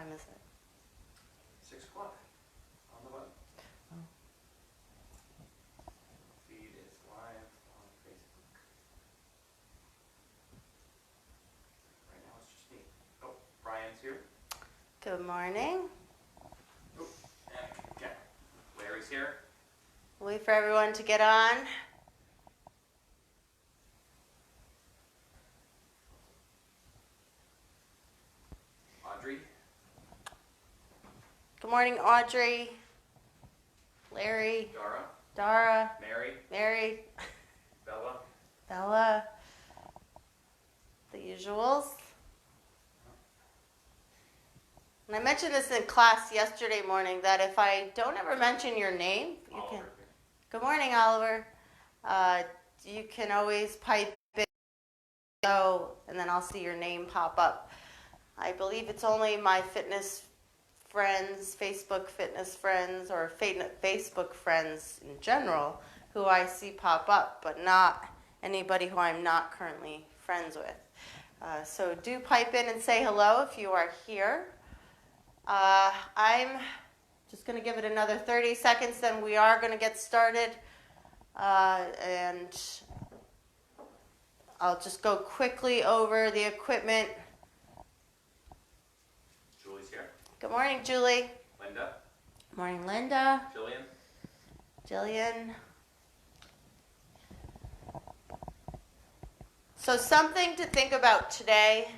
time is it? 6 o'clock on the web. Oh. Feed is live on Facebook. Right now it's just me. Oh, Brian's here. Good morning. Oh, and okay. Larry's here. Wait for everyone to get on. Audrey. Good morning, Audrey, Larry, Dara, Mary, Bella, the usuals. And I mentioned this in class yesterday morning that if I don't ever mention your name, you Oliver. can. Good morning, Oliver. You can always pipe in, and then I'll see your name pop up. I believe it's only my fitness friends, Facebook fitness friends, or Facebook friends in general who I see pop up, but not anybody who I'm not currently friends with. So do pipe in and say hello if you are here. I'm just going to give it another 30 seconds, then we are going to get started. And I'll just go quickly over the equipment. Julie's here. Good morning, Julie. Linda. Good morning, Linda. Jillian. So something to think about today.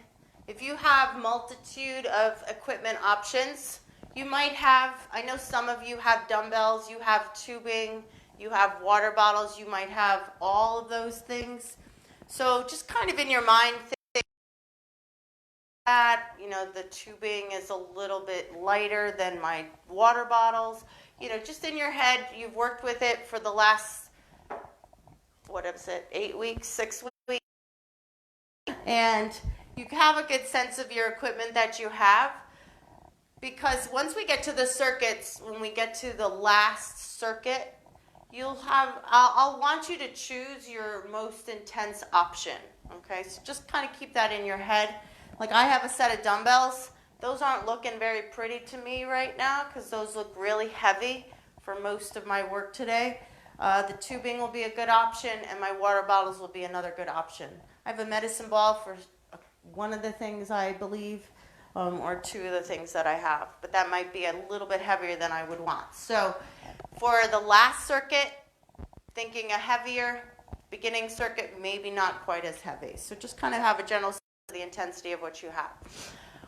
If you have multitude of equipment options, you might have, I know some of you have dumbbells, you have tubing, you have water bottles, you might have all of those things. So just kind of in your mind, think that, the tubing is a little bit lighter than my water bottles. Just in your head, you've worked with it for the last, 8 weeks, 6 weeks. And you have a good sense of your equipment that you have. Because once we get to the circuits, when we get to the last circuit, I'll want you to choose your most intense option. Okay, so just kind of keep that in your head. Like I have a set of dumbbells. Those aren't looking very pretty to me right now because those look really heavy for most of my work today. The tubing will be a good option and my water bottles will be another good option. I have a medicine ball for one of the things I believe, or two of the things that I have, but that might be a little bit heavier than I would want. So for the last circuit, thinking a heavier, beginning circuit, maybe not quite as heavy. So just kind of have a general sense of the intensity of what you have.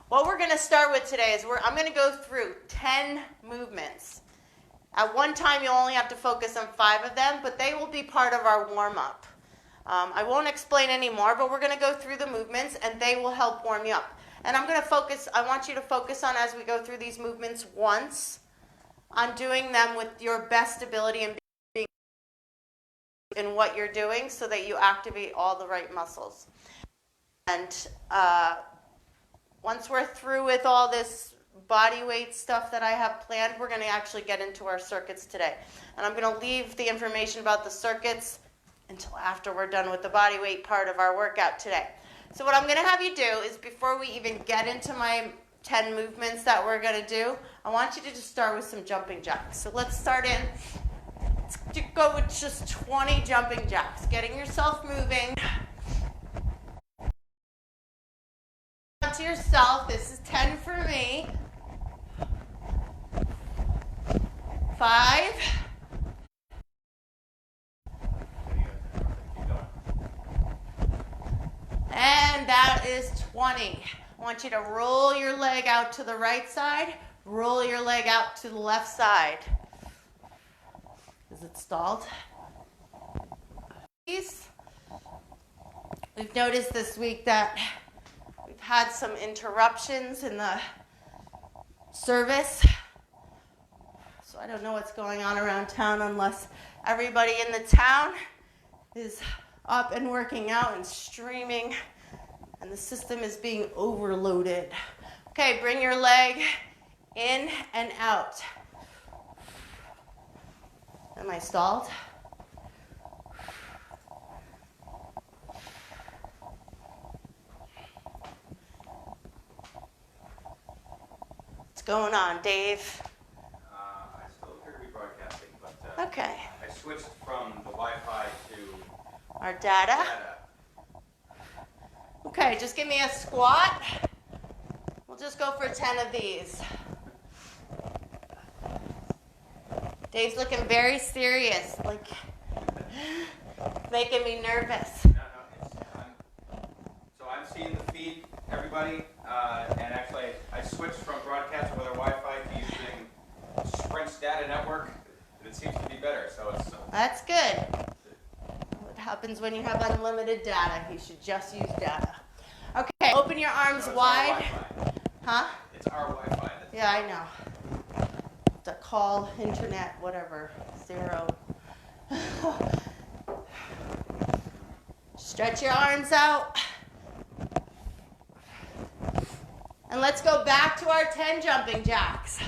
What we're going to start with today is I'm going to go through 10 movements. At one time, you'll only have to focus on 5 of them, but they will be part of our warm-up. I won't explain any more, but we're going to go through the movements, and they will help warm you up. And I want you to focus on, as we go through these movements once, on doing them with your best ability and being in what you're doing so that you activate all the right muscles. And once we're through with all this body weight stuff that I have planned, we're going to actually get into our circuits today. And I'm going to leave the information about the circuits until after we're done with the body weight part of our workout today. So what I'm going to have you do is, before we even get into my 10 movements that we're going to do, I want you to just start with some jumping jacks. So let's go with just 20 jumping jacks, getting yourself moving. To yourself, this is 10 for me. 5. And that is 20. I want you to roll your leg out to the right side, roll your leg out to the left side. Is it stalled? We've noticed this week that we've had some interruptions in the service. So I don't know what's going on around town unless everybody in the town is up and working out and streaming, and the system is being overloaded. Okay, bring your leg in and out. Am I stalled? going on, Dave? I still appear to be broadcasting, but Okay. I switched from the Wi-Fi to Our data. data. Okay, just give me a squat. We'll just go for 10 of these. Dave's looking very serious, like making me nervous. No, so I'm seeing the feed, everybody, and actually I switched from broadcasting with our Wi-Fi to using Sprint's data network. It seems to be better, so it's... That's good. What happens when you have unlimited data? You should just use data. Okay, open your arms so it's wide. Our Wi-Fi. Huh? It's our Wi-Fi. Yeah, I know. The call, internet, whatever. 0. Stretch your arms out. And let's go back to our 10 jumping jacks.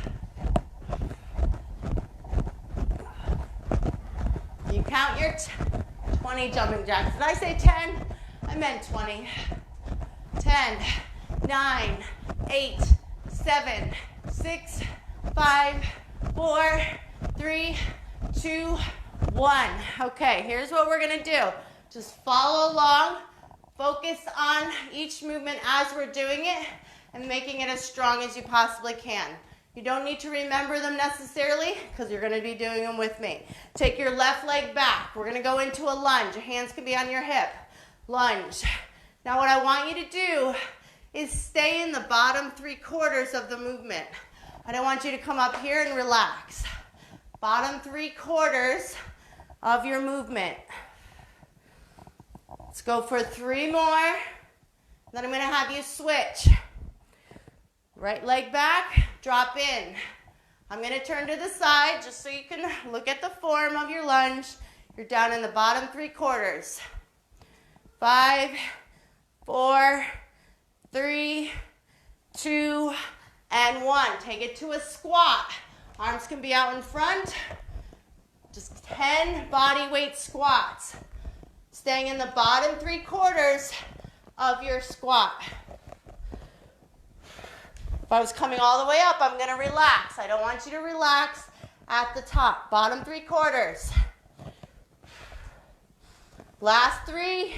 You count your 20 jumping jacks. Did I say 10? I meant 20. 10, 9, 8, 7, 6, 5, 4, 3, 2, 1. Okay, here's what we're going to do. Just follow along. Focus on each movement as we're doing it and making it as strong as you possibly can. You don't need to remember them necessarily because you're going to be doing them with me. Take your left leg back. We're going to go into a lunge. Your hands can be on your hip. Lunge. Now what I want you to do is stay in the bottom 3/4 of the movement. I don't want you to come up here and relax. Bottom 3/4 of your movement. Let's go for 3 more. Then I'm going to have you switch. Right leg back, drop in. I'm going to turn to the side just so you can look at the form of your lunge. You're down in the bottom 3/4. 5, 4, 3, 2, and 1. Take it to a squat. Arms can be out in front. Just 10 body weight squats. Staying in the bottom 3/4 of your squat. If I was coming all the way up, I'm going to relax. I don't want you to relax at the top. Bottom 3/4. Last 3.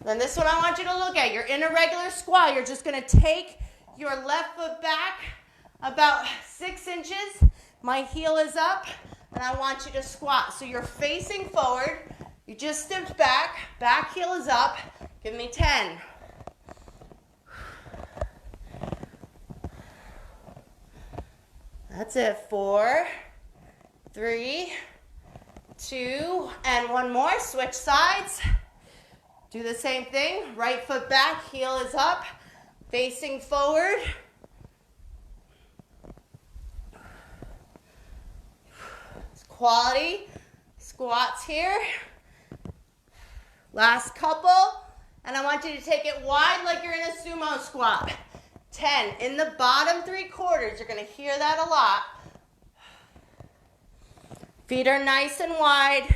Then this one I want you to look at. You're in a regular squat. You're just going to take your left foot back about 6 inches. My heel is up, and I want you to squat. So you're facing forward. You just stepped back. Back heel is up. Give me 10. That's it. 4, 3, 2, and 1 more. Switch sides. Do the same thing. Right foot back, heel is up, facing forward. Quality squats here. Last couple. And I want you to take it wide like you're in a sumo squat. 10. In the bottom 3/4. You're going to hear that a lot. Feet are nice and wide.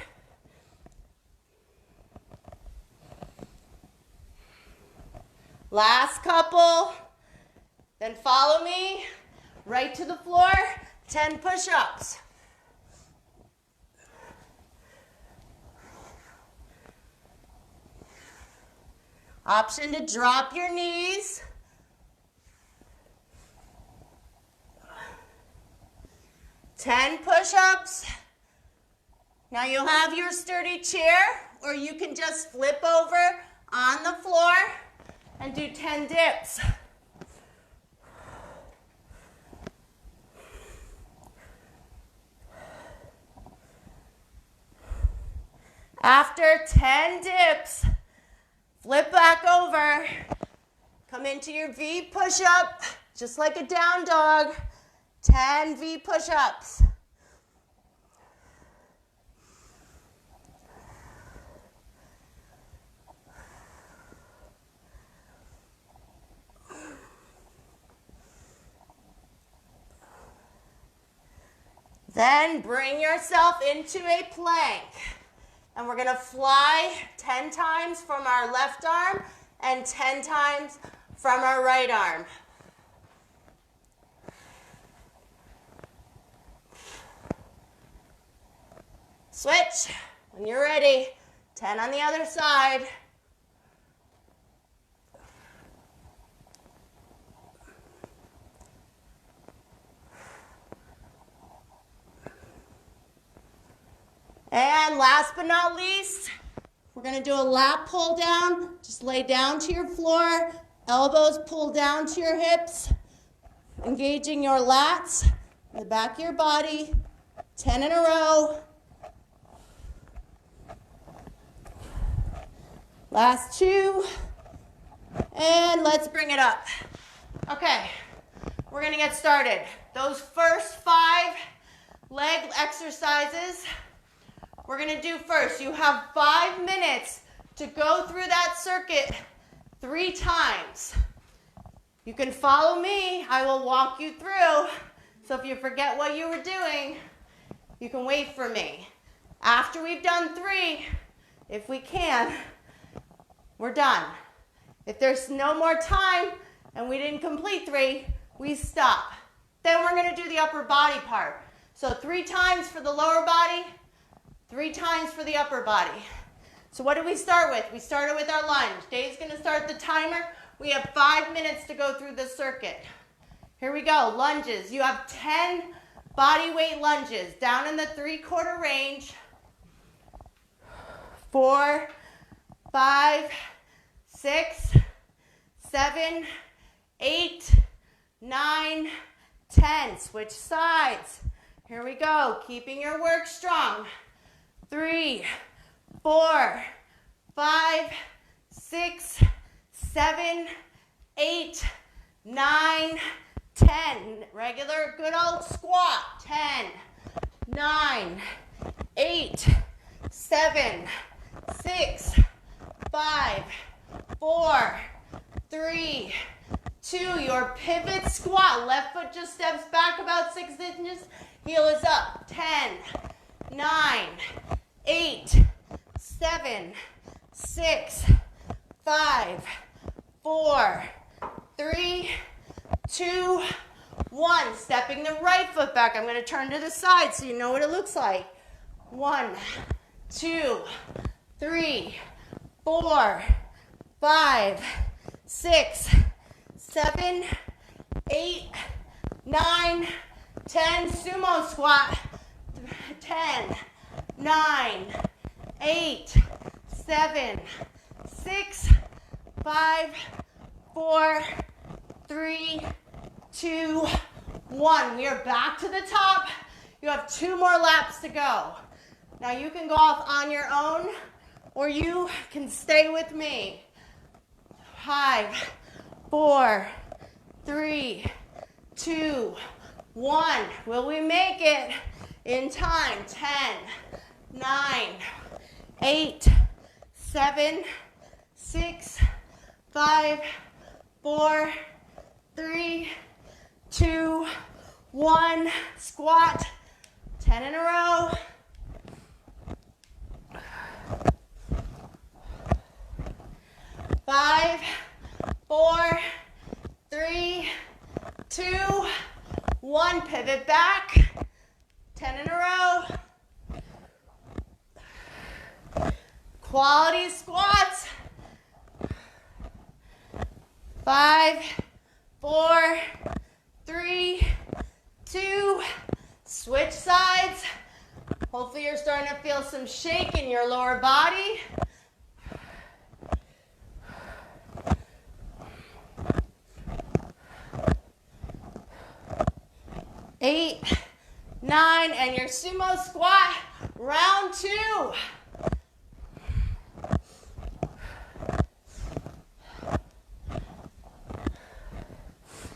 Last couple. Then follow me right to the floor. 10 push-ups. Option to drop your knees. 10 push-ups. Now you'll have your sturdy chair, or you can just flip over on the floor and do 10 dips. After 10 dips, flip back over, come into your V push-up, just like a down dog. 10 V push-ups. Then bring yourself into a plank. And we're going to fly 10 times from our left arm and 10 times from our right arm. Switch. When you're ready, 10 on the other side. And last but not least, we're going to do a lat pull down. Just lay down to your floor, elbows pull down to your hips, engaging your lats in the back of your body, 10 in a row. Last 2, and let's bring it up. Okay, we're going to get started. Those first 5 leg exercises we're going to do first. You have 5 minutes to go through that circuit 3 times. You can follow me. I will walk you through. So if you forget what you were doing, you can wait for me. After we've done 3, if we can, we're done. If there's no more time and we didn't complete 3, we stop. Then we're going to do the upper body part. So 3 times for the lower body, 3 times for the upper body. So what did we start with? We started with our lunge. Dave's going to start the timer. We have 5 minutes to go through the circuit. Here we go. Lunges. You have 10 body weight lunges down in the 3/4 range. 4, 5, 6, 7, 8, 9, 10. Switch sides. Here we go. Keeping your work strong. 3, 4, 5, 6, 7, 8, 9, 10. Regular good old squat. 10, 9, 8, 7, 6, 5, 4, 3, 2. Your pivot squat. Left foot just steps back about 6 inches. Heel is up. 10, 9, 8, 7, 6, 5, 4, 3, 2, 1. Stepping the right foot back. I'm going to turn to the side so you know what it looks like. 1, 2, 3, 4, 5, 6, 7, 8, 9, 10. Sumo squat. 10, 9, 8, 7, 6, 5, 4, 3, 2, 1. We are back to the top. You have 2 more laps to go. Now you can go off on your own or you can stay with me. 5, 4, 3, 2, 1. Will we make it in time? 10, 9, 8, 7, 6, 5, 4, 3, 2, 1. Squat. 10 in a row. Five, 4, 3, 2, 1. Pivot back. 10 in a row. Quality squats. 5, 4, 3, 2. Switch sides. Hopefully you're starting to feel some shake in your lower body. 8, 9, and your sumo squat, round 2.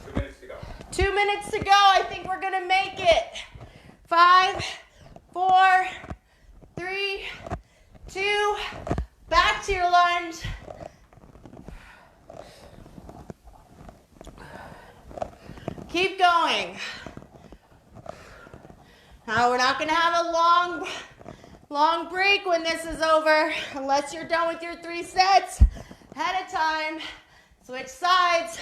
2 minutes to go. 2 minutes to go. I think we're going to make it. 5, 4, 3, 2. Back to your lunge. Keep going. Now we're not going to have a long break when this is over, unless you're done with your 3 sets ahead of time. Switch sides.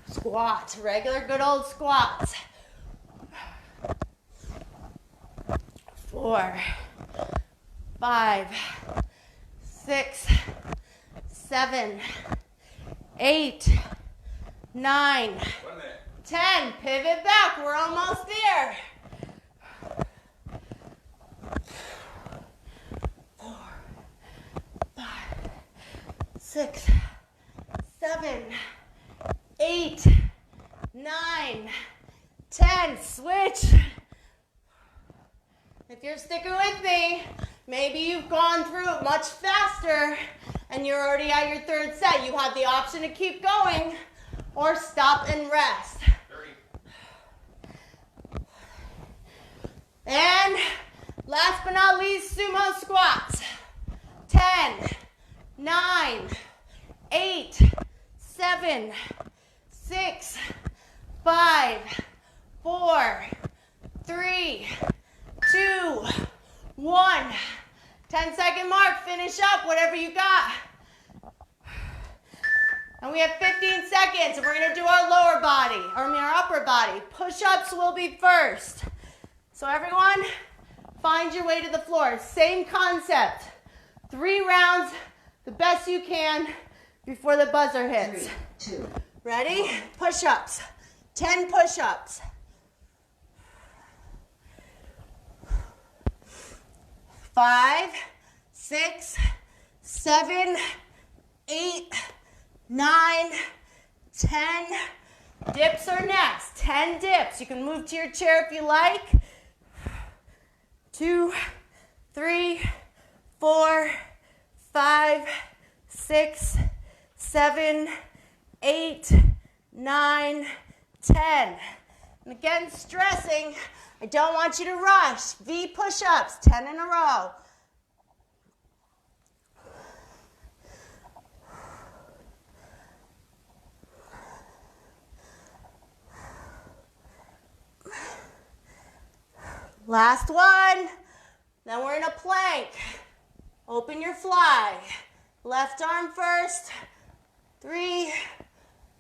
Squats, regular good old squats. 4, 5, 6, 7, 8, 9, 10. Pivot back. We're almost there. 4, 5, 6, 7, 8, 9, 10. Switch. If you're sticking with me, maybe you've gone through it much faster and you're already at your third set. You have the option to keep going or stop and rest. 30. And last but not least, sumo squats. 10, 9, 8, 7, 6, 5, 4, 3, 2, 1. 10-second mark. Finish up whatever you got. And we have 15 seconds. And we're going to do our lower body, our upper body. Push-ups will be first. So everyone, find your way to the floor. Same concept. 3 rounds, the best you can before the buzzer hits. 3, 2. Ready? Push-ups. 10 push-ups. 5, 6, 7, 8, 9, 10. Dips are next. 10 dips. You can move to your chair if you like. 2, 3, 4, 5, 6, 7, 8, 9, 10. And again, stressing, I don't want you to rush. V push-ups, 10 in a row. Last one. Then we're in a plank. Open your fly. Left arm first. 3,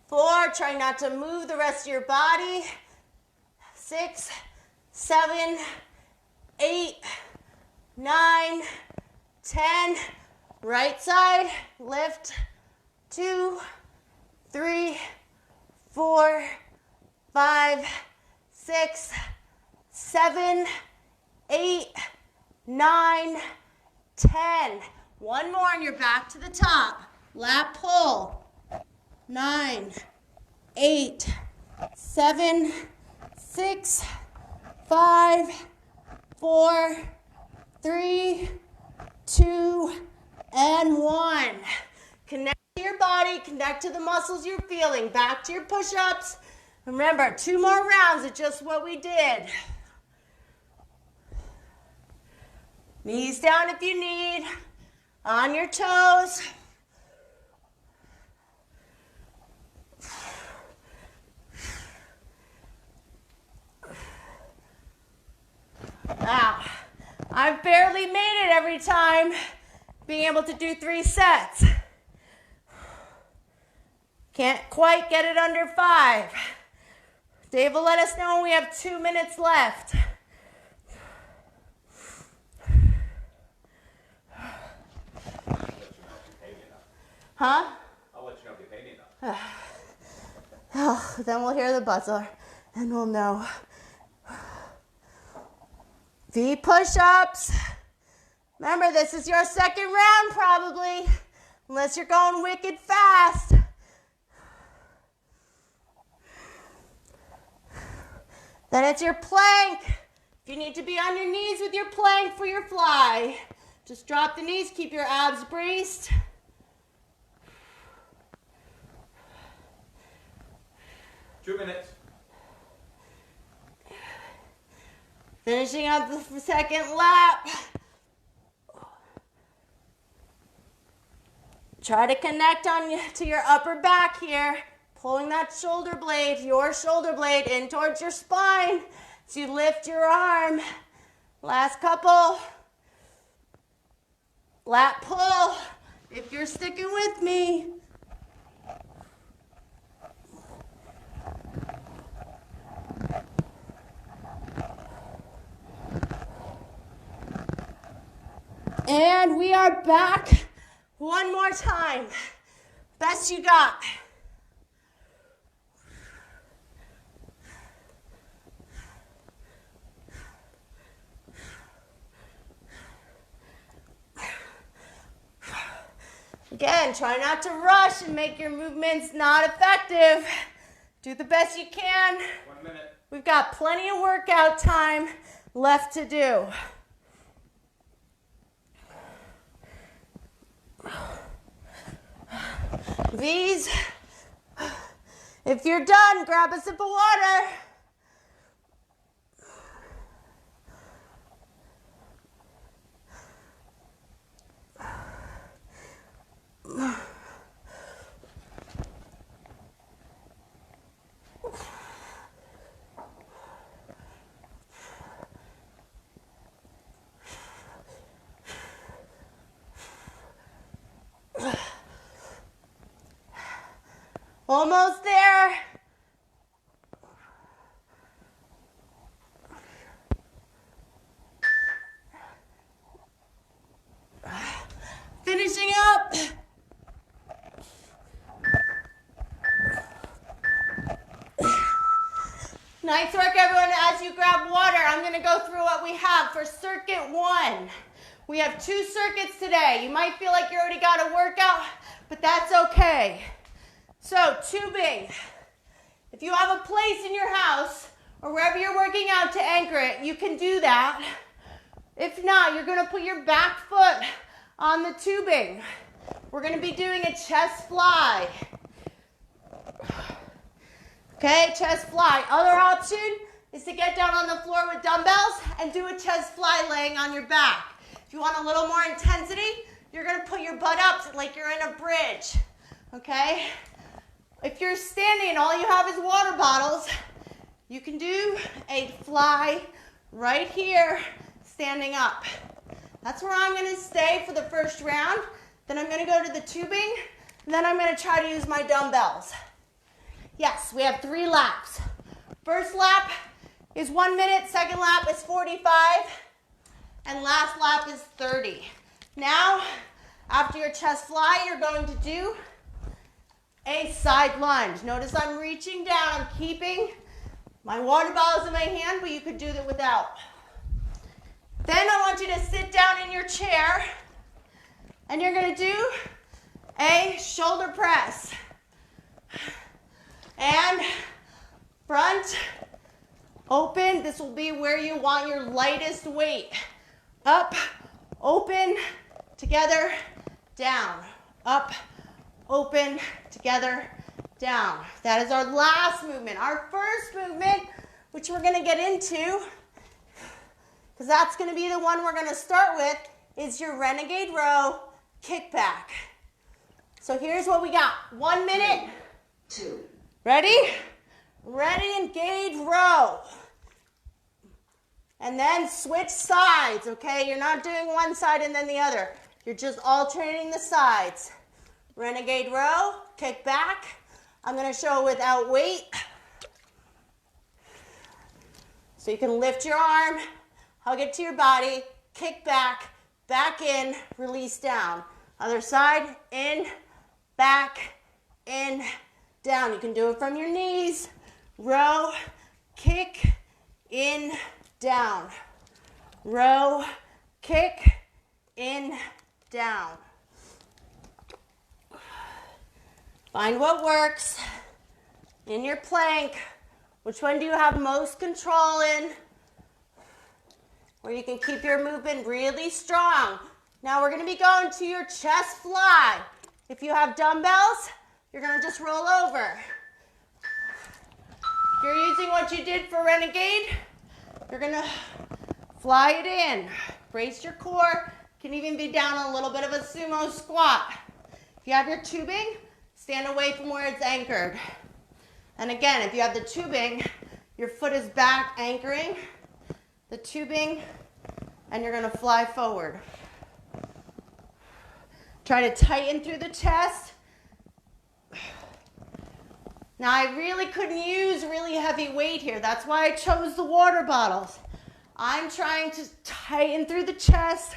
4. Try not to move the rest of your body. 6, 7, 8, 9, 10. Right side. Lift. 2, 3, 4, 5, 6, 7, 8, 9, 10. One more and you're back to the top. Lat pull. 9, 8, 7, 6, 5, 4, 3, 2, and 1. Connect to your body, connect to the muscles you're feeling. Back to your push-ups. Remember, 2 more rounds of just what we did. Knees down if you need. On your toes. Now, I've barely made it every time being able to do 3 sets. Can't quite get it under 5. Dave will let us know when we have 2 minutes left. Huh? I'll let you know if you pay me enough. Oh, then we'll hear the buzzer and we'll know. V push-ups. Remember, this is your second round probably, unless you're going wicked fast. Then it's your plank. If you need to be on your knees with your plank for your fly, just drop the knees, keep your abs braced. Two minutes. Finishing up the second lap. Try to connect to your upper back here, pulling that shoulder blade, your shoulder blade in towards your spine as you lift your arm. Last couple. Lat pull, if you're sticking with me. And we are back. One more time. Best you got. Again, try not to rush and make your movements not effective. Do the best you can. 1 minute. We've got plenty of workout time left to do. These, if you're done, grab a sip of water. Almost there. Finishing up. Nice work, everyone. As you grab water, I'm going to go through what we have for circuit 1. We have 2 circuits today. You might feel like you already got a workout, but that's okay. So, tubing. If you have a place in your house or wherever you're working out to anchor it, you can do that. If not, you're going to put your back foot on the tubing. We're going to be doing a chest fly. Okay, chest fly. Other option is to get down on the floor with dumbbells and do a chest fly laying on your back. If you want a little more intensity, you're going to put your butt up like you're in a bridge. Okay? If you're standing and all you have is water bottles, you can do a fly right here, standing up. That's where I'm going to stay for the first round. Then I'm going to go to the tubing, and then I'm going to try to use my dumbbells. Yes, we have 3 laps. First lap is 1 minute, second lap is 45, and last lap is 30. Now, after your chest fly, you're going to do a side lunge. Notice I'm reaching down. I'm keeping my water bottles in my hand, but you could do that without. Then I want you to sit down in your chair, and you're going to do a shoulder press. And front, open. This will be where you want your lightest weight. Up, open, together, down. Up, open, together, down. That is our last movement. Our first movement, which we're going to get into, because that's going to be the one we're going to start with, is your renegade row kickback. So here's what we got. 1 minute. 2. Ready? Ready, engage, row. And then switch sides, okay? You're not doing one side and then the other. You're just alternating the sides. Renegade row, kick back. I'm going to show without weight. So you can lift your arm, hug it to your body, kick back, back in, release down. Other side, in, back, in, down. You can do it from your knees. Row, kick, in, down. Row, kick, in, down. Find what works in your plank. Which one do you have most control in? Where you can keep your movement really strong. Now we're going to be going to your chest fly. If you have dumbbells, you're going to just roll over. If you're using what you did for Renegade, you're going to fly it in. Brace your core. Can even be down a little bit of a sumo squat. If you have your tubing, stand away from where it's anchored. And again, if you have the tubing, your foot is back anchoring the tubing, and you're gonna fly forward. Try to tighten through the chest. Now, I really couldn't use really heavy weight here. That's why I chose the water bottles. I'm trying to tighten through the chest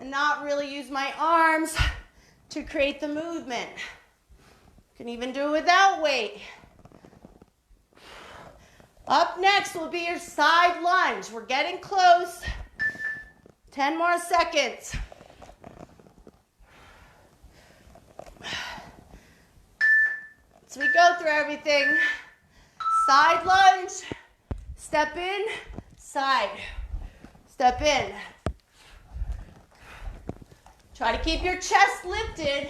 and not really use my arms to create the movement. You can even do it without weight. Up next will be your side lunge. We're getting close. 10 more seconds. So we go through everything. Side lunge, step in, side, step in. Try to keep your chest lifted.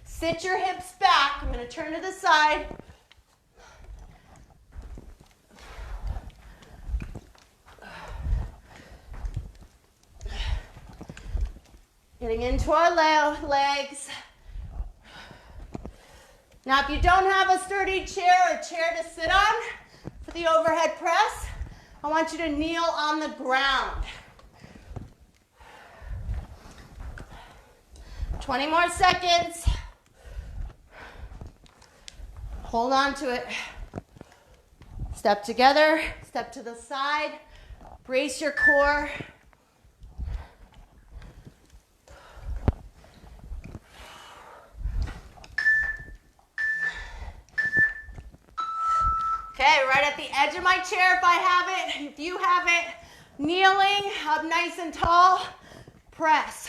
Sit your hips back. I'm going to turn to the side. Getting into our legs. Now, if you don't have a sturdy chair or chair to sit on for the overhead press, I want you to kneel on the ground. 20 more seconds. Hold on to it. Step together, step to the side, brace your core. Okay, right at the edge of my chair if I have it. If you have it, kneeling up nice and tall, press.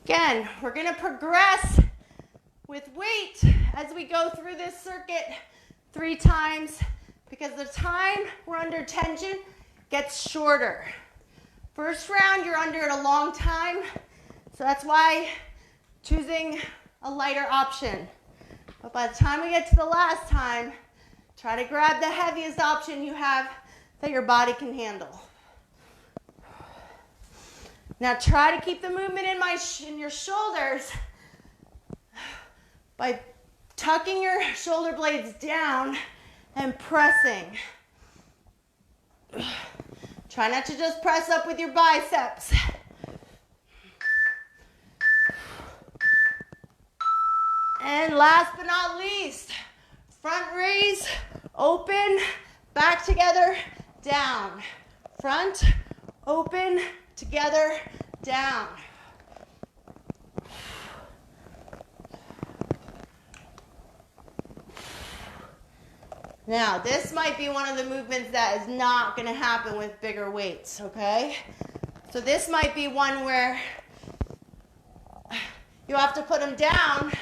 Again, we're going to progress with weight as we go through this circuit 3 times because the time we're under tension gets shorter. First round, you're under it a long time, so that's why choosing a lighter option. But by the time we get to the last time, try to grab the heaviest option you have that your body can handle. Now try to keep the movement in your shoulders by tucking your shoulder blades down and pressing. Try not to just press up with your biceps. And last but not least, front raise, open, back together, down. Front, open, together, down. Now, this might be one of the movements that is not going to happen with bigger weights, okay? So this might be one where you have to put them down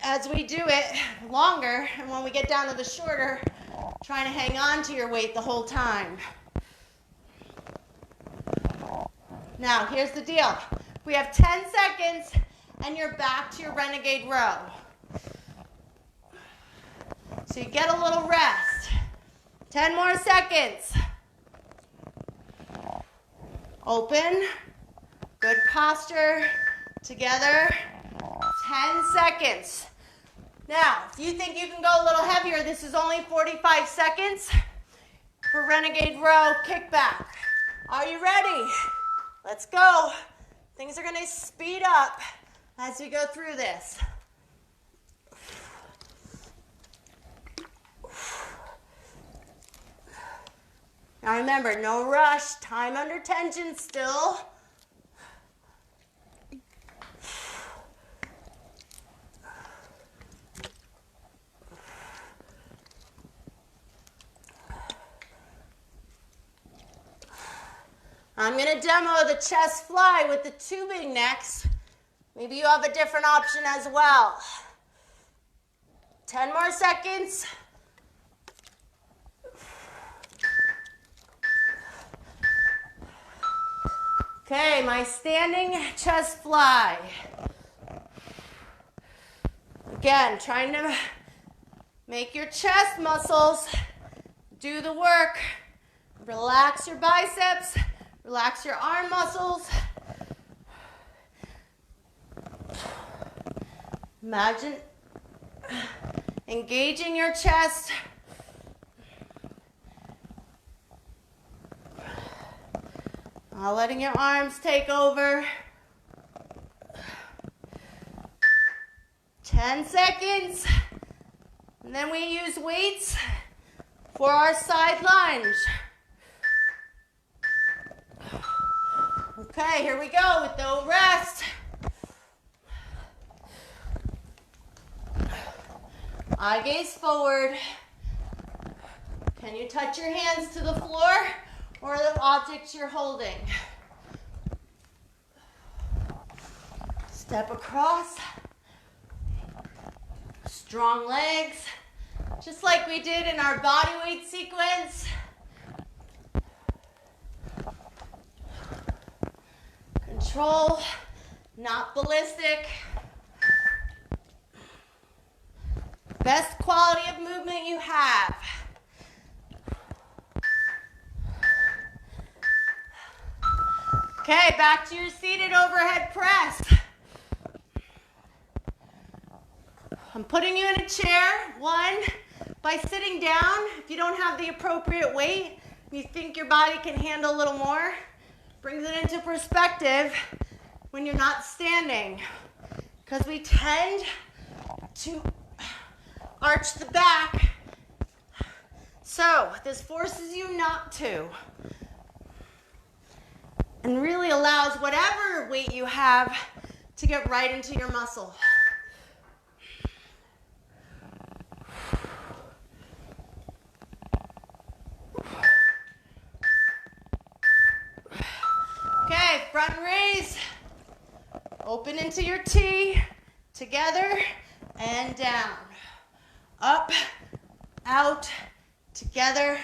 as we do it longer, and when we get down to the shorter, trying to hang on to your weight the whole time. Now, here's the deal. We have 10 seconds, and you're back to your renegade row. So you get a little rest. 10 more seconds. Open. Good posture. Together. 10 seconds. Now, if you think you can go a little heavier, this is only 45 seconds for renegade row kickback. Are you ready? Let's go. Things are going to speed up as we go through this. Now remember, no rush, time under tension still. I'm going to demo the chest fly with the tubing next. Maybe you have a different option as well. 10 more seconds. Okay, my standing chest fly. Again, trying to make your chest muscles do the work. Relax your biceps, Relax your arm muscles. Imagine engaging your chest. Not letting your arms take over. 10 seconds. And then we use weights for our side lunge. Okay, here we go with no rest. Eye gaze forward. Can you touch your hands to the floor or the objects you're holding? Step across. Strong legs, just like we did in our body weight sequence. Control, not ballistic. Best quality of movement you have. Okay, back to your seated overhead press. I'm putting you in a chair, one, by sitting down. If you don't have the appropriate weight, you think your body can handle a little more, brings it into perspective when you're not standing. Because we tend to arch the back. So this forces you not to. And really allows whatever weight you have to get right into your muscle. Okay, front raise. Open into your T. Together and down. Up, out, together,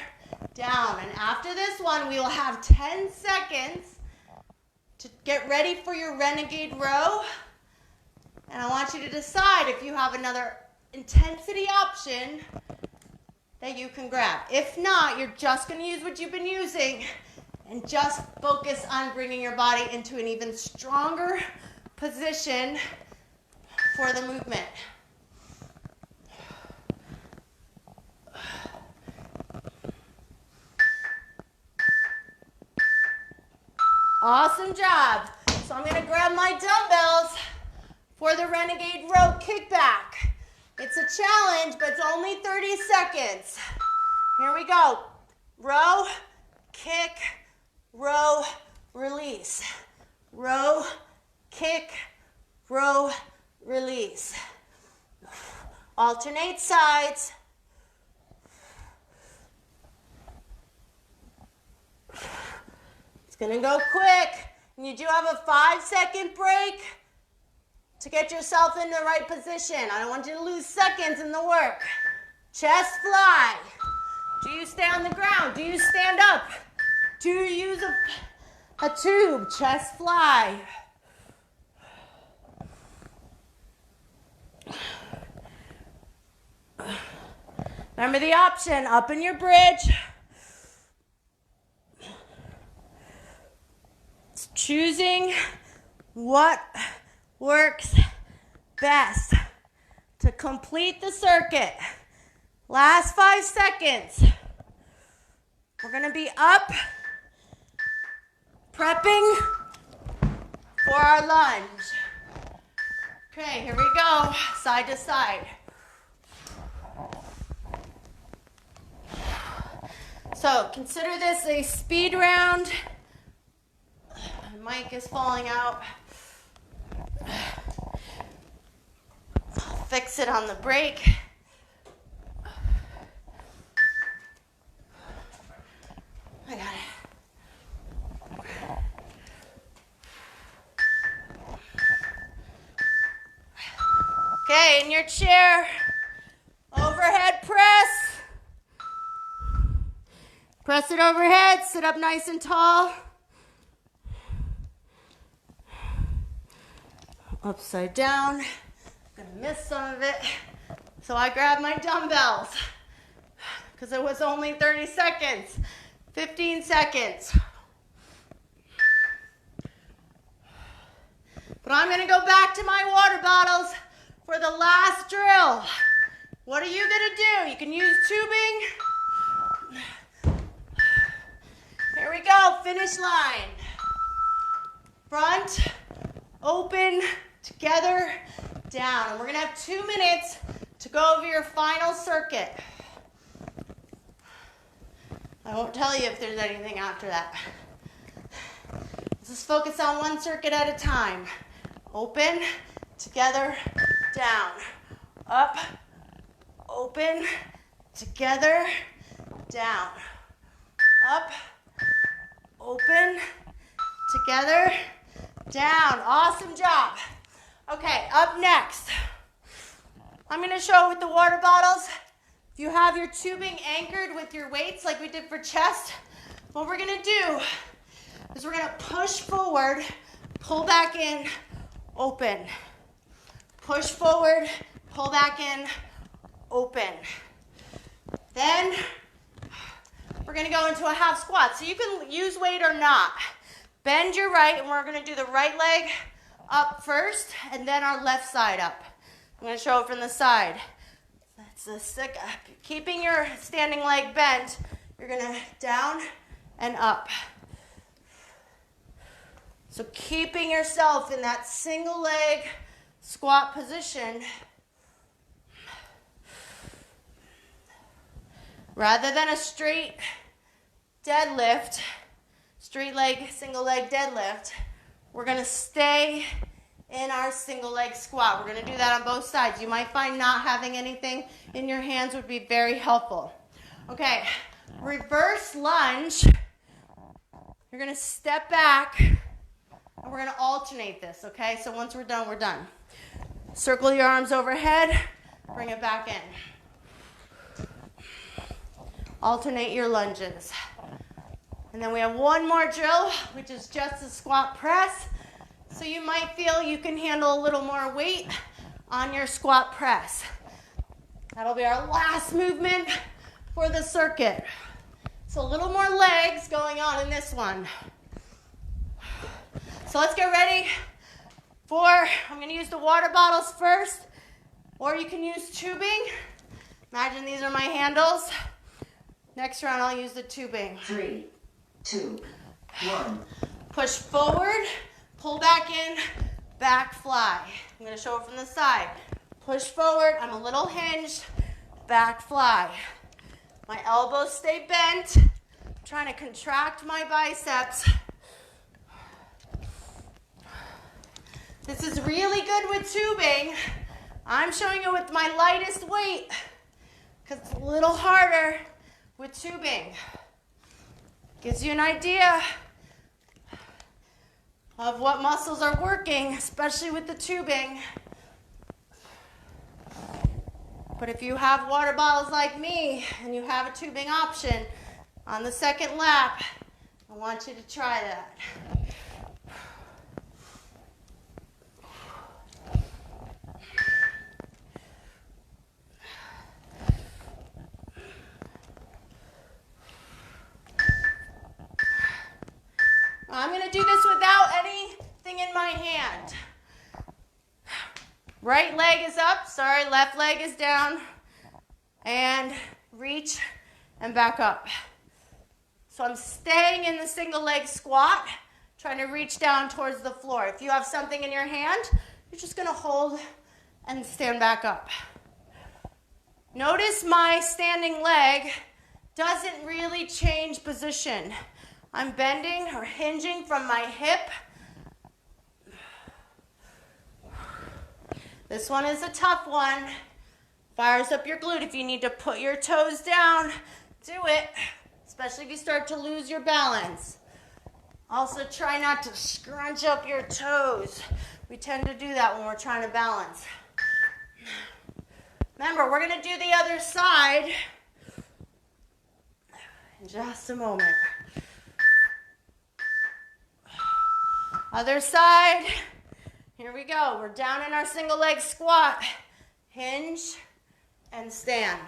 down. And after this one, we will have 10 seconds to get ready for your renegade row. And I want you to decide if you have another intensity option that you can grab. If not, you're just going to use what you've been using and just focus on bringing your body into an even stronger position for the movement. Awesome job. So I'm going to grab my dumbbells for the renegade row kickback. It's a challenge, but it's only 30 seconds. Here we go. Row, kick, row, release. Row, kick, row, release. Alternate sides. It's gonna go quick. And you do have a 5-second break to get yourself in the right position. I don't want you to lose seconds in the work. Chest fly. Do you stay on the ground? Do you stand up? Do you use a tube? Chest fly. Remember the option, up in your bridge. It's choosing what works best to complete the circuit. Last 5 seconds. We're gonna be up, prepping for our lunge. Okay, here we go, side to side. So consider this a speed round. My mic is falling out. I'll fix it on the break. I got it. Okay, in your chair, overhead press. Press it overhead, sit up nice and tall. Upside down. I'm gonna miss some of it. So I grabbed my dumbbells because it was only 30 seconds. 15 seconds. But I'm gonna go back to my water bottles for the last drill. What are you gonna do? You can use tubing. Here we go, finish line. Front, open, together, down. And we're gonna have 2 minutes to go over your final circuit. I won't tell you if there's anything after that. Let's just focus on one circuit at a time. Open, together, down. Up, open, together, down. Up, open, together, down. Awesome job. Okay, up next, I'm going to show with the water bottles. If you have your tubing anchored with your weights like we did for chest, what we're going to do is we're going to push forward, pull back in, open. Push forward, pull back in, open. Then we're going to go into a half squat. So you can use weight or not. Bend your right, and we're going to do the right leg up first, and then our left side up. I'm going to show it from the side. That's keeping your standing leg bent. You're going to down and up. So keeping yourself in that single leg squat position. Rather than a straight deadlift, straight leg, single leg deadlift, we're going to stay in our single leg squat. We're going to do that on both sides. You might find not having anything in your hands would be very helpful. Okay, reverse lunge. You're going to step back, and we're going to alternate this, okay? So once we're done, we're done. Circle your arms overhead, bring it back in. Alternate your lunges. And then we have one more drill, which is just a squat press. So you might feel you can handle a little more weight on your squat press. That'll be our last movement for the circuit. So a little more legs going on in this one. So let's get ready for, I'm going to use the water bottles first, or you can use tubing. Imagine these are my handles. Next round I'll use the tubing. 3, 2, 1. Push forward, pull back in, back fly. I'm going to show it from the side. Push forward, I'm a little hinged, back fly. My elbows stay bent. I'm trying to contract my biceps. This is really good with tubing. I'm showing it with my lightest weight because it's a little harder with tubing. Gives you an idea of what muscles are working, especially with the tubing. But if you have water bottles like me and you have a tubing option on the second lap, I want you to try that. I'm going to do this without anything in my hand. Right leg is up, left leg is down, and reach and back up. So I'm staying in the single leg squat, trying to reach down towards the floor. If you have something in your hand, you're just going to hold and stand back up. Notice my standing leg doesn't really change position. I'm bending or hinging from my hip. This one is a tough one. Fires up your glute. If you need to put your toes down, do it, especially if you start to lose your balance. Also, try not to scrunch up your toes. We tend to do that when we're trying to balance. Remember, we're going to do the other side in just a moment. Other side. Here we go. We're down in our single leg squat. Hinge and stand.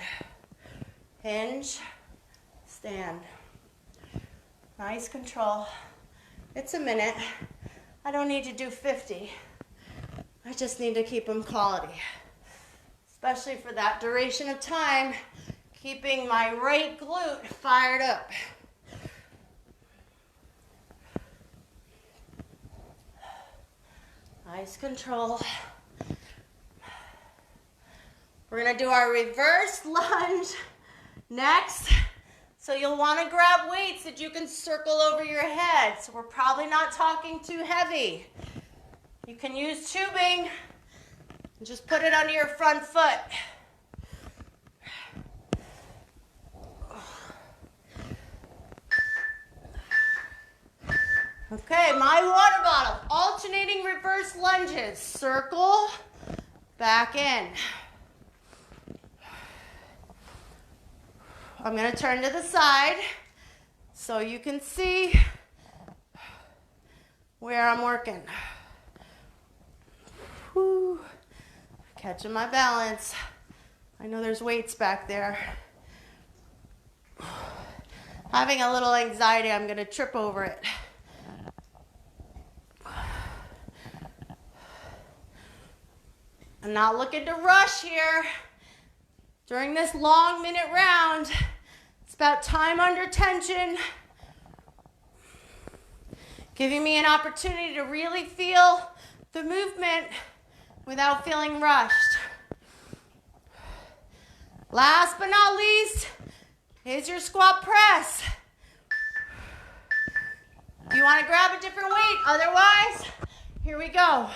Hinge, stand. Nice control. It's a minute. I don't need to do 50. I just need to keep them quality, especially for that duration of time, keeping my right glute fired up. Nice control. We're gonna do our reverse lunge next. So you'll wanna grab weights that you can circle over your head. So we're probably not talking too heavy. You can use tubing and just put it under your front foot. Okay, my water bottle, alternating reverse lunges. Circle, back in. I'm gonna turn to the side so you can see where I'm working. Whew. Catching my balance. I know there's weights back there. Having a little anxiety, I'm gonna trip over it. I'm not looking to rush here. During this long minute round, it's about time under tension, giving me an opportunity to really feel the movement without feeling rushed. Last but not least is your squat press. You want to grab a different weight, otherwise, here we go.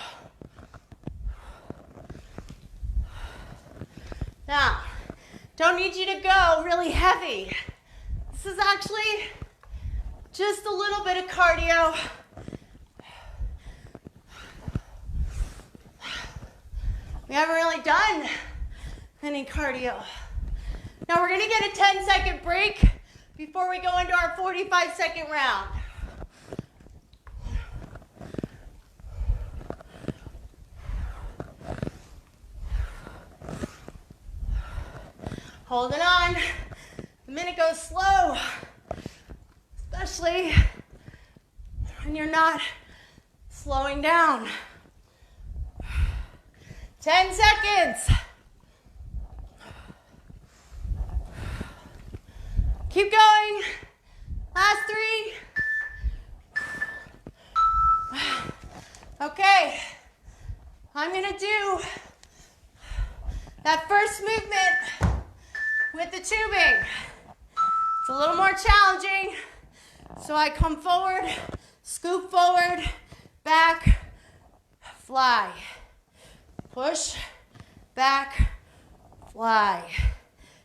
Now, don't need you to go really heavy. This is actually just a little bit of cardio. We haven't really done any cardio. Now we're gonna get a 10-second break before we go into our 45-second round. Holding on. The minute goes slow, especially when you're not slowing down. 10 seconds. Keep going. Last 3. Okay. I'm gonna do that first movement with the tubing. It's a little more challenging. So I come forward, scoop forward, back, fly. Push, back, fly.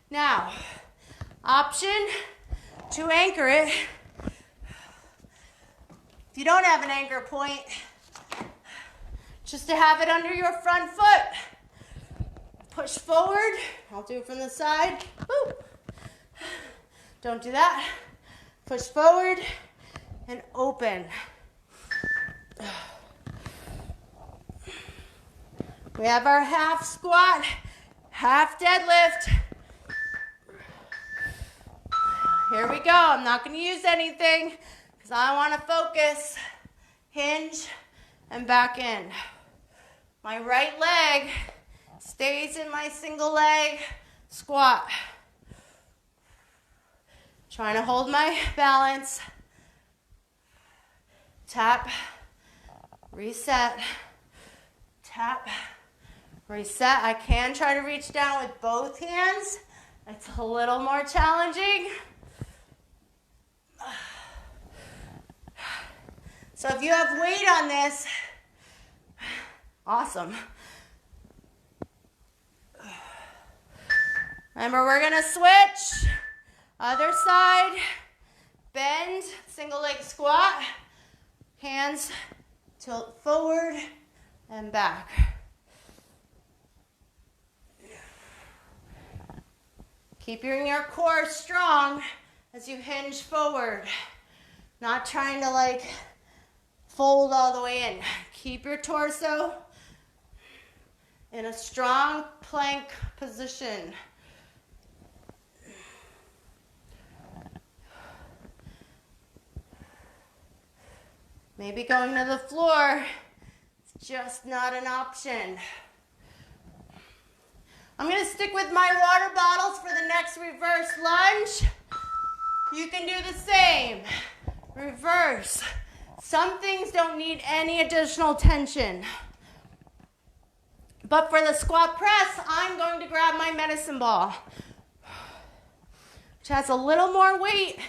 Now, option to anchor it. If you don't have an anchor point, just to have it under your front foot. Push forward. I'll do it from the side. Woo. Don't do that. Push forward and open. We have our half squat, half deadlift. Here we go. I'm not going to use anything because I want to focus. Hinge and back in. My right leg stays in my single leg squat. Trying to hold my balance. Tap, reset, tap, reset. I can try to reach down with both hands. It's a little more challenging. So if you have weight on this, awesome. Remember, we're gonna switch. Other side, bend, single leg squat. Hands tilt forward and back. Keeping your core strong as you hinge forward. Not trying to fold all the way in. Keep your torso in a strong plank position. Maybe going to the floor is just not an option. I'm gonna stick with my water bottles for the next reverse lunge. You can do the same. Reverse. Some things don't need any additional tension. But for the squat press, I'm going to grab my medicine ball, which has a little more weight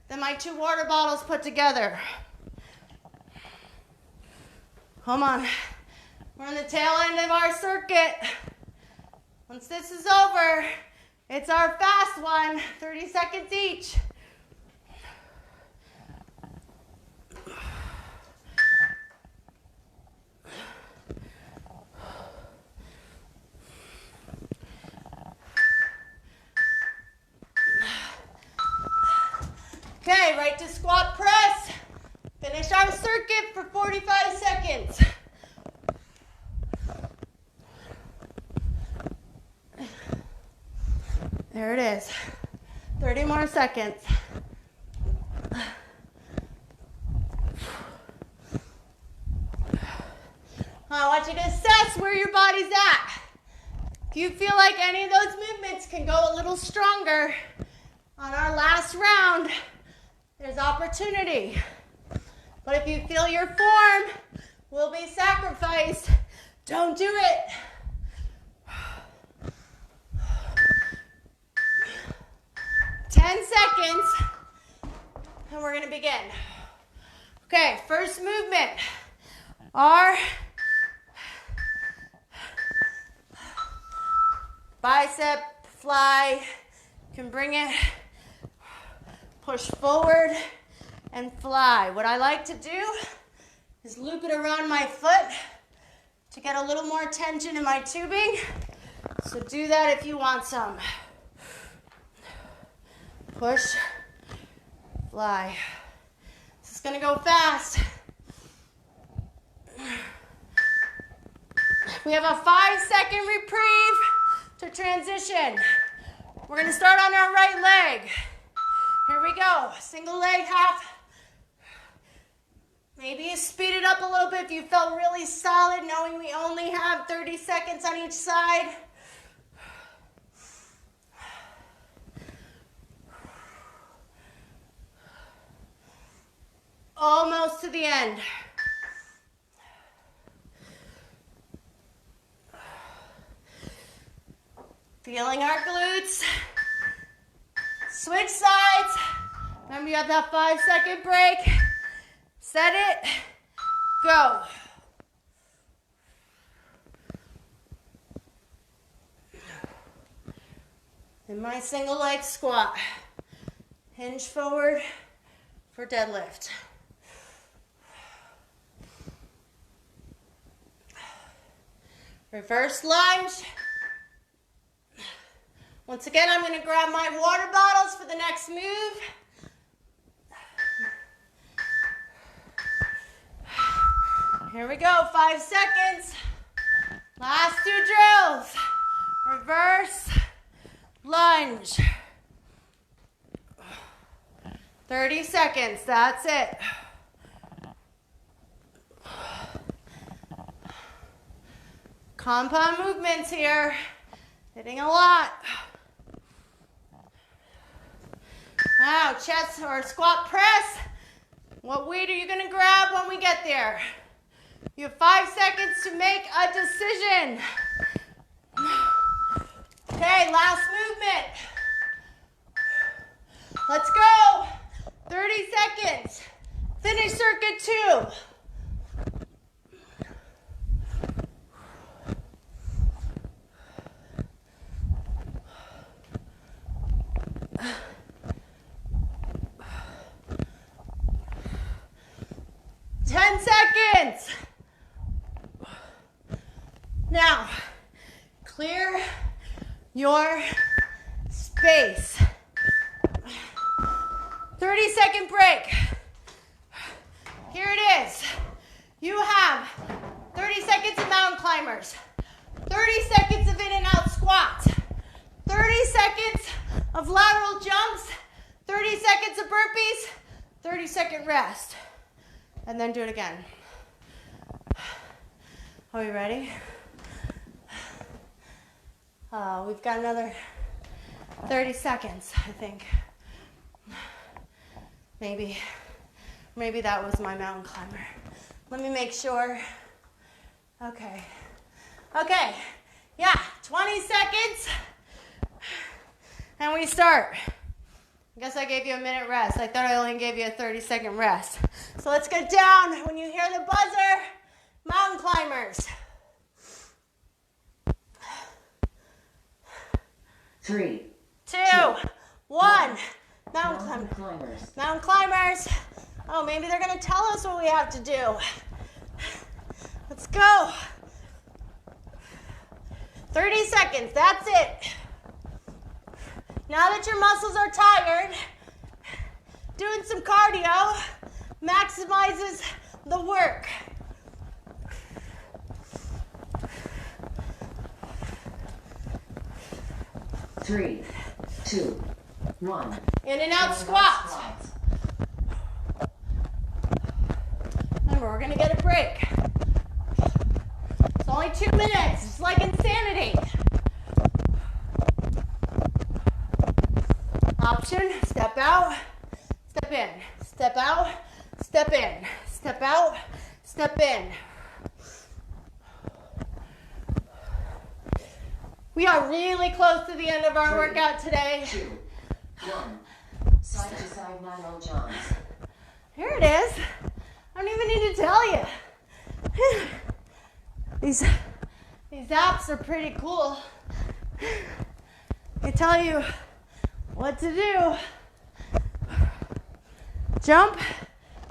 than my 2 water bottles put together. Come on. We're on the tail end of our circuit. Once this is over, it's our fast one, 30 seconds each. Okay, right to squat press. Finish our circuit for 45 seconds. There it is. 30 more seconds. I want you to assess where your body's at. If you feel like any of those movements can go a little stronger on our last round, there's opportunity. But if you feel your form will be sacrificed, don't do it. Seconds, and we're going to begin. Okay, first movement. Our bicep fly. You can bring it, push forward, and fly. What I like to do is loop it around my foot to get a little more tension in my tubing. So do that if you want some. Push, fly. This is gonna go fast. We have a 5-second reprieve to transition. We're gonna start on our right leg. Here we go, single leg half. Maybe you speed it up a little bit if you felt really solid, knowing we only have 30 seconds on each side. Almost to the end. Feeling our glutes. Switch sides. Remember you have that 5-second break. Set it. Go. In my single leg squat. Hinge forward for deadlift. Reverse lunge. Once again, I'm going to grab my water bottles for the next move. Here we go, 5 seconds. Last 2 drills. Reverse lunge. 30 seconds, that's it. Compound movements here, hitting a lot. Now, chest or squat press. What weight are you gonna grab when we get there? You have 5 seconds to make a decision. Okay, last movement. Let's go. 30 seconds. Finish circuit 2. Now, clear your space. 30-second break. Here it is. You have 30 seconds of mountain climbers, 30 seconds of in and out squats, 30 seconds of lateral jumps, 30 seconds of burpees, 30-second rest, and then do it again. Are we ready? We've got another 30 seconds, I think. Maybe that was my mountain climber. Let me make sure. Okay, yeah, 20 seconds, and we start. I guess I gave you a minute rest. I thought I only gave you a 30-second rest. So let's get down. When you hear the buzzer, mountain climbers. 3, 2, 1. Mountain climbers. Mountain climbers. Oh, maybe they're going to tell us what we have to do. Let's go. 30 seconds. That's it. Now that your muscles are tired, doing some cardio maximizes the work. Three, 2, 1. In and out squats. Remember, we're going to get a break. It's only 2 minutes. It's like insanity. Option, step out, step in. Step out, step in. Step out, step in. We are really close to the end of our workout today. 2, 1. Side to side lateral jumps. Here it is. I don't even need to tell you. These apps are pretty cool. They tell you what to do. Jump,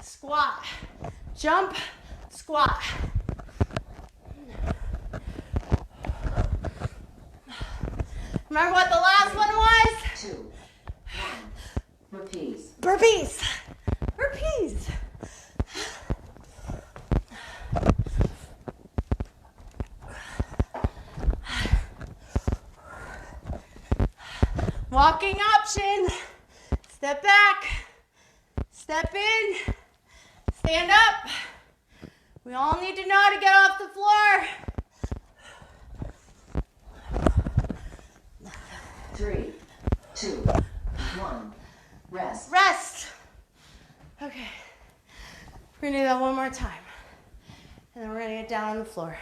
squat. Jump, squat. Remember what the last one was? 2, 1. Repeats. Burpees. Burpees. Walking option. Step back. Step in. Stand up. We all need to know how to get off the floor. 3, 2, 1. Rest. Rest. Okay. We're gonna do that one more time. And then we're gonna get down on the floor.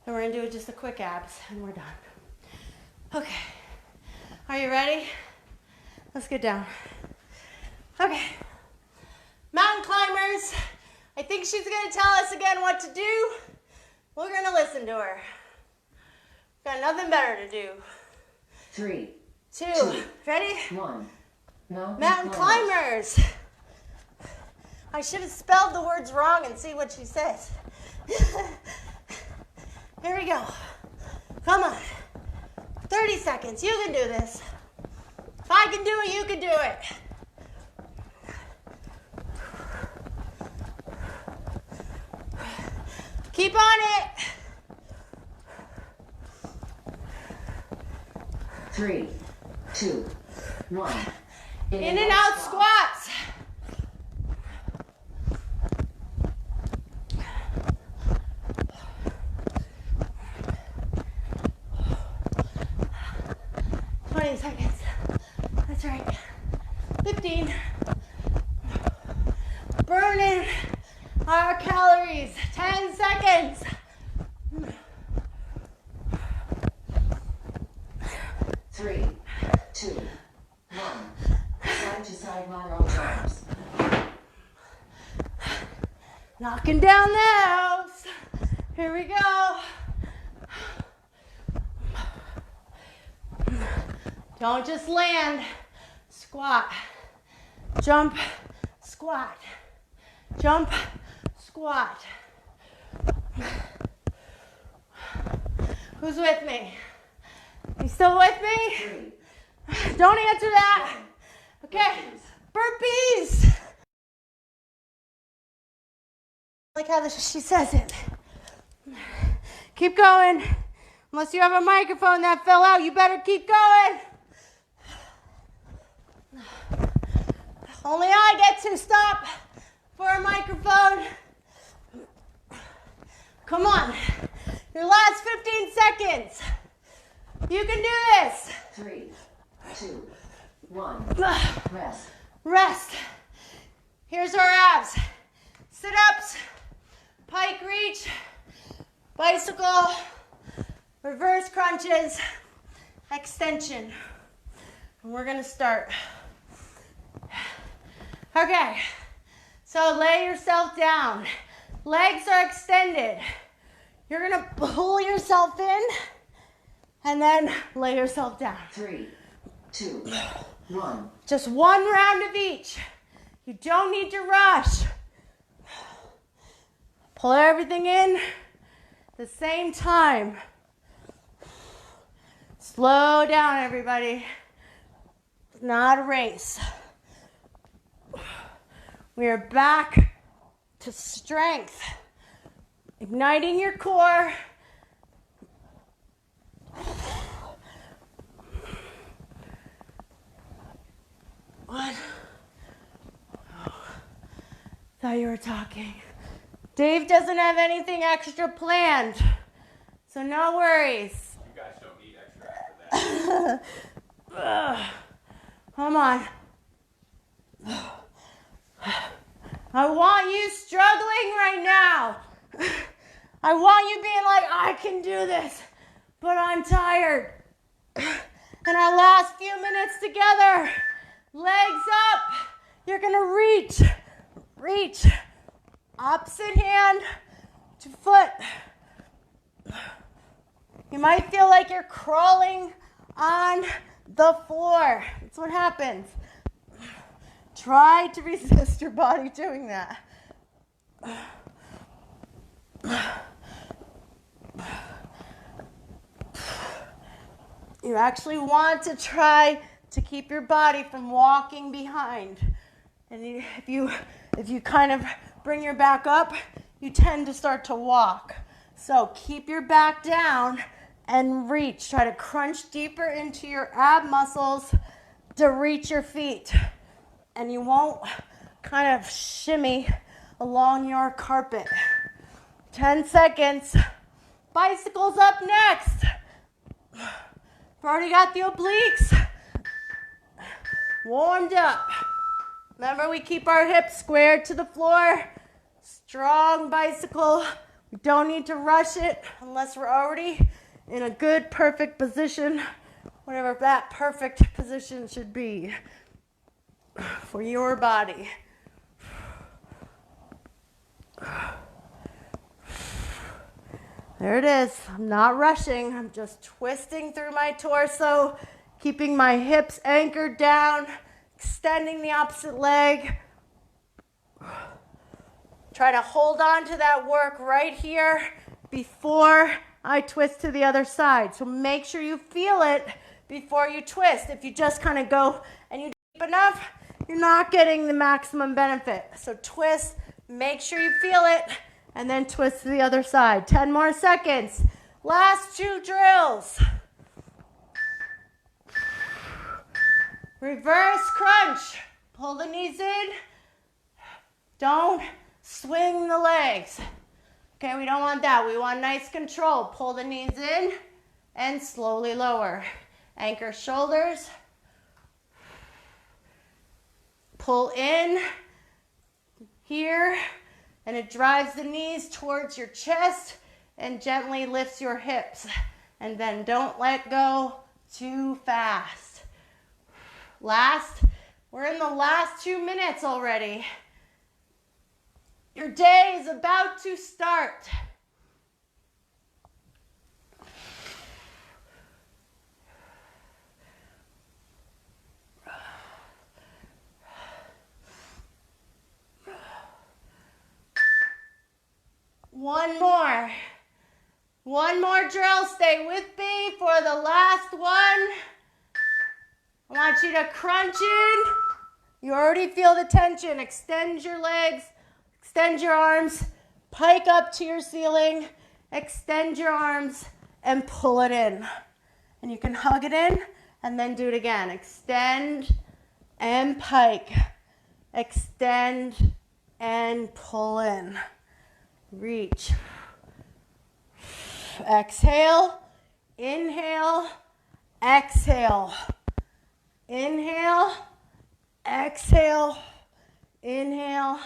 Then we're gonna do just a quick abs and we're done. Okay. Are you ready? Let's get down. Okay. Mountain climbers. I think she's gonna tell us again what to do. We're gonna listen to her. Got nothing better to do. 3, 2. Ready? 1. Mountain climbers. I should have spelled the words wrong and see what she says. Here we go. Come on. 30 seconds. You can do this. If I can do it, you can do it. Keep on it. 3, 2, 1. In and out squats. Seconds. That's right. 15. Burning our calories. 10 seconds. 3, 2, 1. Side to side lateral jumps. Knocking down those. Here we go. Don't just land. Squat. Jump. Squat. Jump. Squat. Who's with me? You still with me? 3. Don't answer that. Okay. Burpees. I like how she says it. Keep going. Unless you have a microphone that fell out, you better keep going. Only I get to stop for a microphone. Come on. Your last 15 seconds. You can do this. 3, 2, 1. Rest. Rest. Here's our abs. Sit-ups, pike reach, bicycle, reverse crunches, extension. And we're gonna start. Okay, so lay yourself down. Legs are extended. You're gonna pull yourself in and then lay yourself down. 3, 2, 1. Just one round of each. You don't need to rush. Pull everything in at the same time. Slow down, everybody. It's not a race. We are back to strength. Igniting your core. What? Thought you were talking. Dave doesn't have anything extra planned, so no worries. You guys don't need extra after that. Come on. I want you struggling right now. I want you being like, I can do this, but I'm tired. And our last few minutes together, legs up. You're gonna reach, opposite hand to foot. You might feel like you're crawling on the floor. That's what happens. Try to resist your body doing that. You actually want to try to keep your body from walking behind. And if you kind of bring your back up, you tend to start to walk. So keep your back down and reach. Try to crunch deeper into your ab muscles to reach your feet. And you won't kind of shimmy along your carpet. 10 seconds. Bicycles up next. We've already got the obliques warmed up. Remember, we keep our hips squared to the floor. Strong bicycle. We don't need to rush it unless we're already in a good, perfect position, whatever that perfect position should be for your body. There it is. I'm not rushing. I'm just twisting through my torso, keeping my hips anchored down, extending the opposite leg. Try to hold on to that work right here before I twist to the other side. So make sure you feel it before you twist. If you just kind of go and you deep enough, you're not getting the maximum benefit. So twist, make sure you feel it, and then twist to the other side. 10 more seconds. Last 2 drills. Reverse crunch. Pull the knees in. Don't swing the legs. Okay, we don't want that. We want nice control. Pull the knees in and slowly lower. Anchor shoulders. Pull in here, and it drives the knees towards your chest and gently lifts your hips. And then don't let go too fast. We're in the last 2 minutes already. Your day is about to start. One more drill. Stay with me for the last one. I want you to crunch in. You already feel the tension. Extend your legs, extend your arms, pike up to your ceiling, extend your arms, and pull it in. And you can hug it in and then do it again. Extend and pike. Extend and pull in. Reach. Exhale, inhale, exhale. Inhale, exhale, inhale,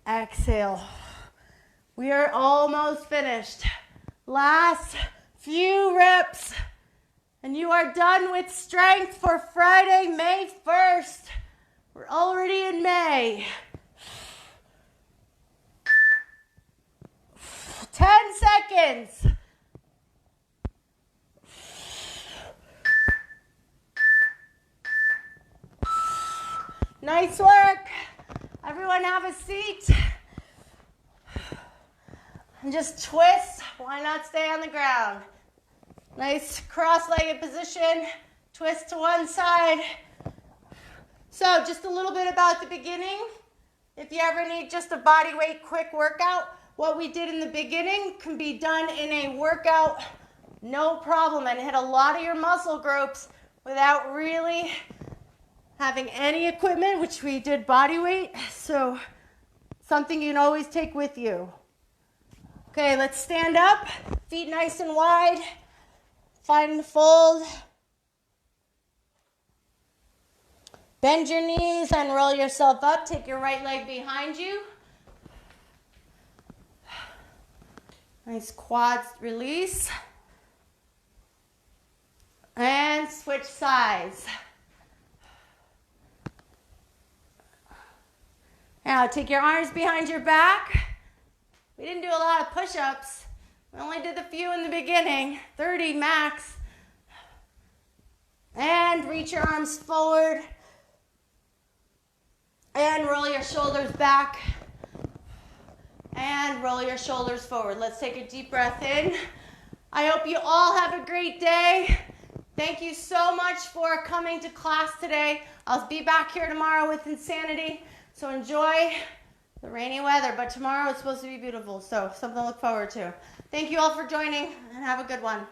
exhale. We are almost finished. Last few reps, and you are done with strength for Friday, May 1st. We're already in May. 10 seconds. Nice work. Everyone have a seat. And just twist. Why not stay on the ground? Nice cross-legged position. Twist to one side. So just a little bit about the beginning. If you ever need just a body weight quick workout, what we did in the beginning can be done in a workout, no problem, and hit a lot of your muscle groups without really having any equipment, which we did body weight. So something you can always take with you. Okay, let's stand up, feet nice and wide, find the fold. Bend your knees and roll yourself up. Take your right leg behind you. Nice quads release. And switch sides. Now take your arms behind your back. We didn't do a lot of push-ups. We only did a few in the beginning, 30 max. And reach your arms forward. And roll your shoulders back. And roll your shoulders forward. Let's take a deep breath in. I hope you all have a great day. Thank you so much for coming to class today. I'll be back here tomorrow with Insanity. So enjoy the rainy weather. But tomorrow it's supposed to be beautiful. So something to look forward to. Thank you all for joining and have a good one.